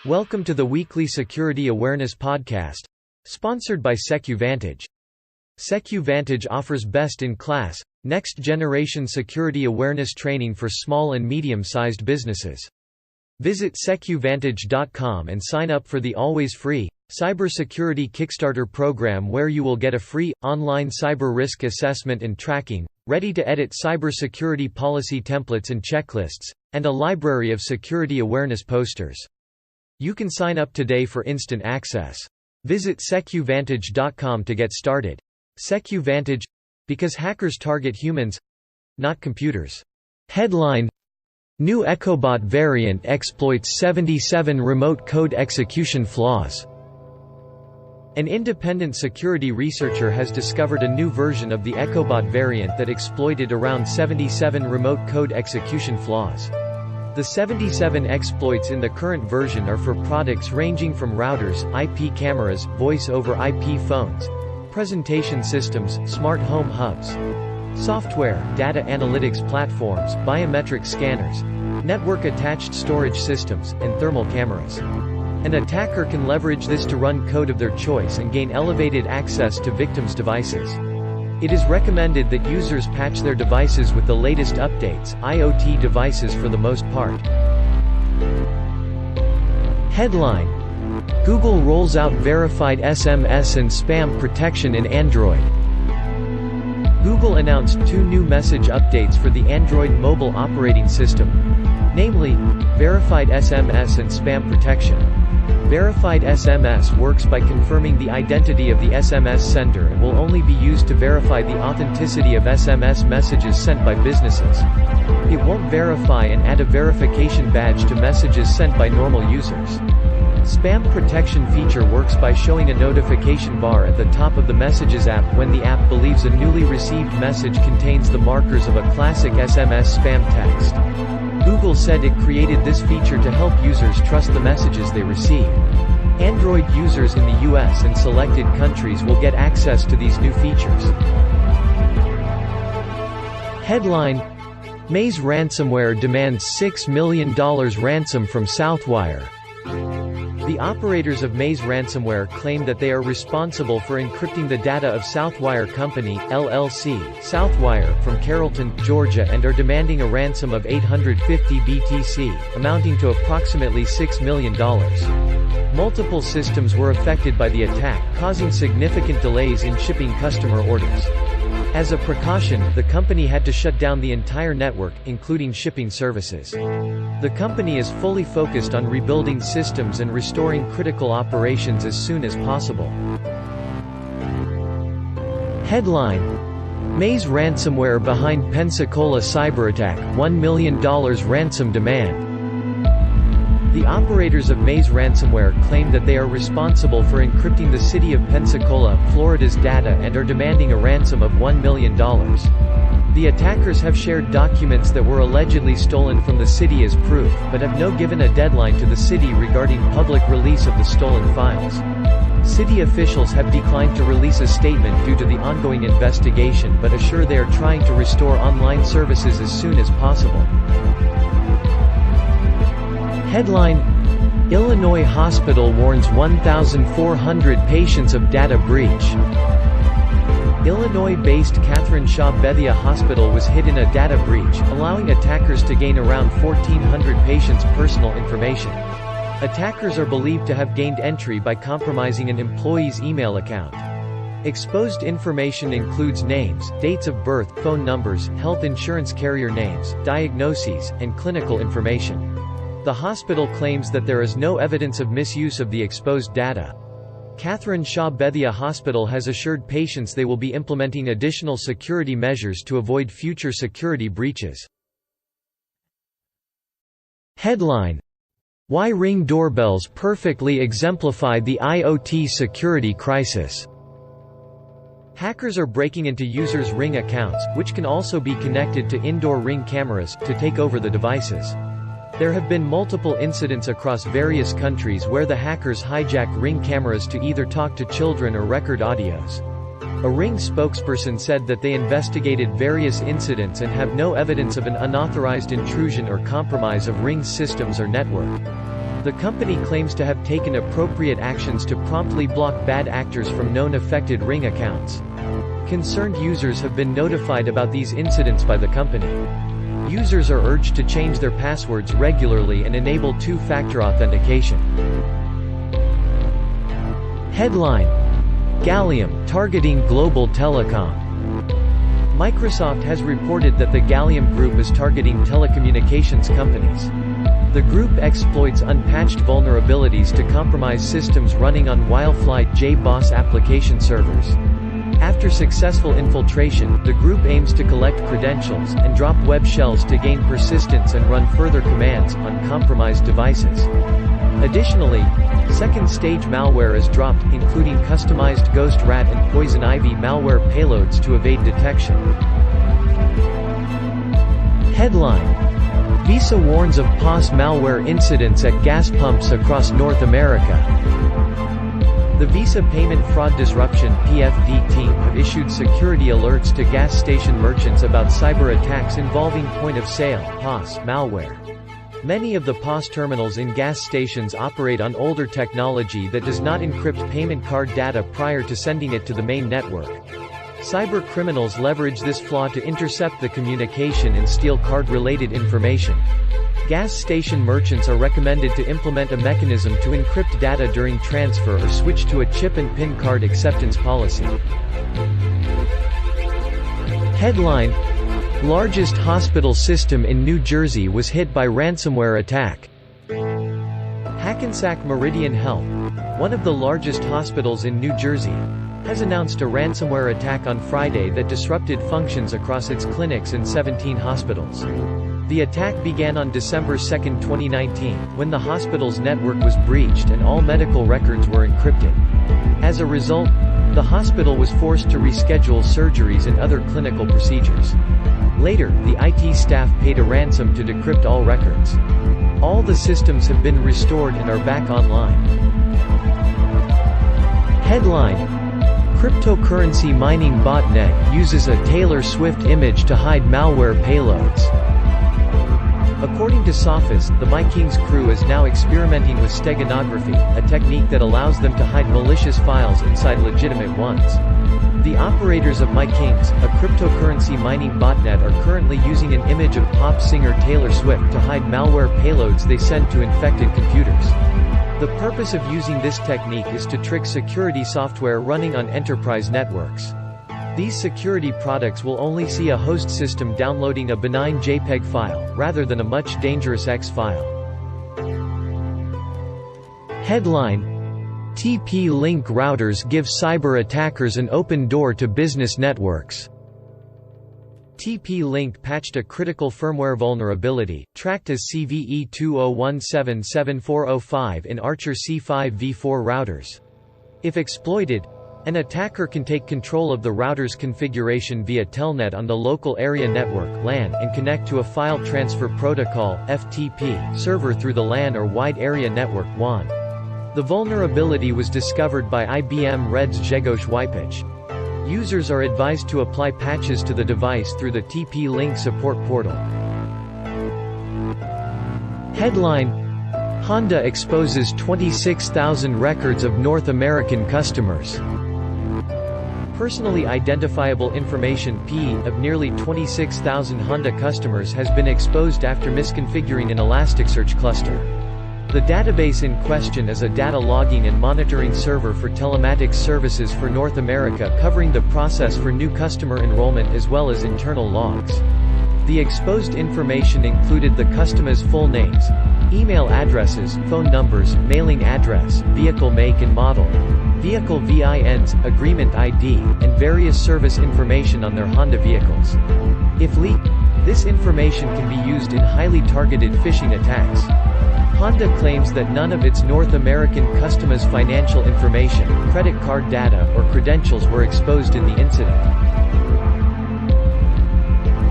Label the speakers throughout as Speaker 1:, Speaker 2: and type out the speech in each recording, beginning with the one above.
Speaker 1: Welcome to the weekly Security Awareness Podcast, sponsored by SecuVantage. SecuVantage offers best-in-class, next-generation security awareness training for small and medium-sized businesses. Visit SecuVantage.com and sign up for the always-free Cybersecurity Kickstarter program, where you will get a free, online cyber risk assessment and tracking, ready-to-edit cybersecurity policy templates and checklists, and a library of security awareness posters. You can sign up today for instant access. Visit SecuVantage.com to get started. SecuVantage – because hackers target humans, not computers. Headline: New EchoBot variant exploits 77 remote code execution flaws. An independent security researcher has discovered a new version of the EchoBot variant that exploited around 77 remote code execution flaws. The 77 exploits in the current version are for products ranging from routers, IP cameras, voice-over IP phones, presentation systems, smart home hubs, software, data analytics platforms, biometric scanners, network-attached storage systems, and thermal cameras. An attacker can leverage this to run code of their choice and gain elevated access to victims' devices. It is recommended that users patch their devices with the latest updates, IoT devices for the most part. Headline: Google rolls out verified SMS and spam protection in Android. Google announced 2 new message updates for the Android mobile operating system, namely, verified SMS and spam protection. Verified SMS works by confirming the identity of the SMS sender and will only be used to verify the authenticity of SMS messages sent by businesses. It won't verify and add a verification badge to messages sent by normal users. Spam protection feature works by showing a notification bar at the top of the Messages app when the app believes a newly received message contains the markers of a classic SMS spam text. Google said it created this feature to help users trust the messages they receive. Android users in the US and selected countries will get access to these new features. Headline: Maze ransomware demands $6 million ransom from Southwire. The operators of Maze ransomware claim that they are responsible for encrypting the data of Southwire Company, LLC, Southwire, from Carrollton, Georgia, and are demanding a ransom of 850 BTC, amounting to approximately $6 million. Multiple systems were affected by the attack, causing significant delays in shipping customer orders. As a precaution, the company had to shut down the entire network, including shipping services. The company is fully focused on rebuilding systems and restoring critical operations as soon as possible. Headline: Maze ransomware behind Pensacola cyberattack, $1 million ransom demand. The operators of Maze ransomware claim that they are responsible for encrypting the city of Pensacola, Florida's data and are demanding a ransom of $1 million. The attackers have shared documents that were allegedly stolen from the city as proof, but have not given a deadline to the city regarding public release of the stolen files. City officials have declined to release a statement due to the ongoing investigation, but assure they are trying to restore online services as soon as possible. Headline: Illinois hospital warns 1,400 patients of data breach. Illinois-based Catherine Shaw Bethia Hospital was hit in a data breach, allowing attackers to gain around 1,400 patients' personal information. Attackers are believed to have gained entry by compromising an employee's email account. Exposed information includes names, dates of birth, phone numbers, health insurance carrier names, diagnoses, and clinical information. The hospital claims that there is no evidence of misuse of the exposed data. Catherine Shaw Bethia Hospital has assured patients they will be implementing additional security measures to avoid future security breaches. Headline: Why Ring doorbells perfectly exemplify the IoT security crisis. Hackers are breaking into users' Ring accounts, which can also be connected to indoor Ring cameras, to take over the devices. There have been multiple incidents across various countries where the hackers hijack Ring cameras to either talk to children or record audios. A Ring spokesperson said that they investigated various incidents and have no evidence of an unauthorized intrusion or compromise of Ring's systems or network. The company claims to have taken appropriate actions to promptly block bad actors from known affected Ring accounts. Concerned users have been notified about these incidents by the company. Users are urged to change their passwords regularly and enable two-factor authentication. Headline: Gallium, targeting global telecom. Microsoft has reported that the Gallium Group is targeting telecommunications companies. The group exploits unpatched vulnerabilities to compromise systems running on Wildfly JBoss application servers. After successful infiltration, the group aims to collect credentials and drop web shells to gain persistence and run further commands on compromised devices. Additionally, second-stage malware is dropped, including customized Ghost Rat and Poison Ivy malware payloads to evade detection. Headline: Visa warns of POS malware incidents at gas pumps across North America. The Visa Payment Fraud Disruption (PFD) team have issued security alerts to gas station merchants about cyber attacks involving point-of-sale (POS) malware. Many of the POS terminals in gas stations operate on older technology that does not encrypt payment card data prior to sending it to the main network. Cyber criminals leverage this flaw to intercept the communication and steal card-related information. Gas station merchants are recommended to implement a mechanism to encrypt data during transfer or switch to a chip and PIN card acceptance policy. Headline: Largest hospital system in New Jersey was hit by ransomware attack. Hackensack Meridian Health, one of the largest hospitals in New Jersey, has announced a ransomware attack on Friday that disrupted functions across its clinics and 17 hospitals. The attack began on December 2, 2019, when the hospital's network was breached and all medical records were encrypted. As a result, the hospital was forced to reschedule surgeries and other clinical procedures. Later, the IT staff paid a ransom to decrypt all records. All the systems have been restored and are back online. Headline: Cryptocurrency mining botnet uses a Taylor Swift image to hide malware payloads. According to Sophos, the MyKings crew is now experimenting with steganography, a technique that allows them to hide malicious files inside legitimate ones. The operators of MyKings, a cryptocurrency mining botnet, are currently using an image of pop singer Taylor Swift to hide malware payloads they send to infected computers. The purpose of using this technique is to trick security software running on enterprise networks. These security products will only see a host system downloading a benign JPEG file, rather than a much dangerous X file. Headline: TP-Link routers give cyber attackers an open door to business networks. TP-Link patched a critical firmware vulnerability, tracked as CVE20177405 in Archer C5v4 routers. If exploited, an attacker can take control of the router's configuration via Telnet on the local area network (LAN) and connect to a file transfer protocol (FTP) server through the LAN or wide area network (WAN). The vulnerability was discovered by IBM Red's Grzegorz Wypich. Users are advised to apply patches to the device through the TP-Link support portal. Headline: Honda exposes 26,000 records of North American customers. Personally identifiable information (PII) of nearly 26,000 Honda customers has been exposed after misconfiguring an Elasticsearch cluster. The database in question is a data logging and monitoring server for telematics services for North America, covering the process for new customer enrollment as well as internal logs. The exposed information included the customer's full names, email addresses, phone numbers, mailing address, vehicle make and model, vehicle VINs, agreement ID, and various service information on their Honda vehicles. If leaked, this information can be used in highly targeted phishing attacks. Honda claims that none of its North American customers' financial information, credit card data, or credentials were exposed in the incident.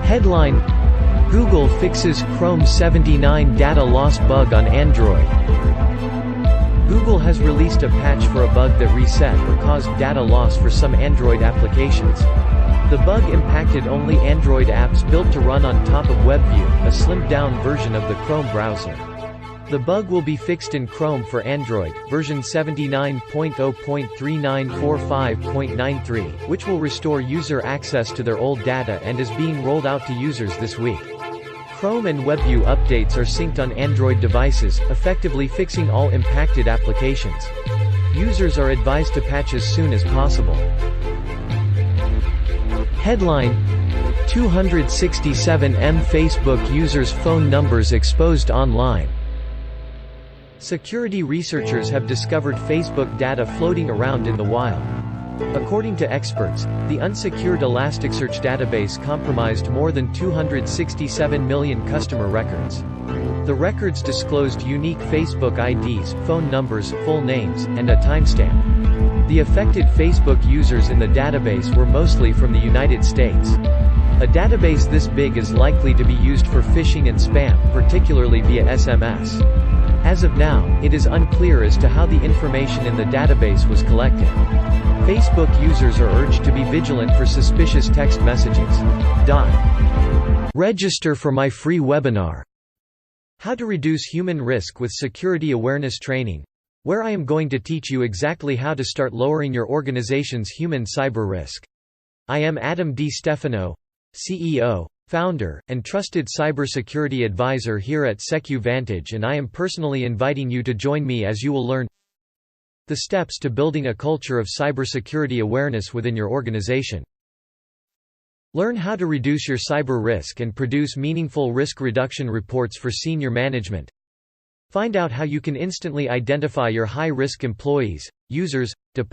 Speaker 1: Headline: Google fixes Chrome 79 data loss bug on Android. Google has released a patch for a bug that reset or caused data loss for some Android applications. The bug impacted only Android apps built to run on top of WebView, a slimmed-down version of the Chrome browser. The bug will be fixed in Chrome for Android, version 79.0.3945.93, which will restore user access to their old data and is being rolled out to users this week. Chrome and WebView updates are synced on Android devices, effectively fixing all impacted applications. Users are advised to patch as soon as possible. Headline: 267M Facebook users' phone numbers exposed online. Security researchers have discovered Facebook data floating around in the wild. According to experts, the unsecured Elasticsearch database compromised more than 267 million customer records. The records disclosed unique Facebook IDs, phone numbers, full names, and a timestamp. The affected Facebook users in the database were mostly from the United States. A database this big is likely to be used for phishing and spam, particularly via SMS. As of now, it is unclear as to how the information in the database was collected. Facebook users are urged to be vigilant for suspicious text messages. Register for my free webinar, How to Reduce Human Risk with Security Awareness Training, where I am going to teach you exactly how to start lowering your organization's human cyber risk. I am Adam DiStefano, CEO, founder, and trusted cybersecurity advisor here at SecuVantage, and I am personally inviting you to join me as you will learn the steps to building a culture of cybersecurity awareness within your organization. Learn how to reduce your cyber risk and produce meaningful risk reduction reports for senior management. Find out how you can instantly identify your high-risk employees, users, departments,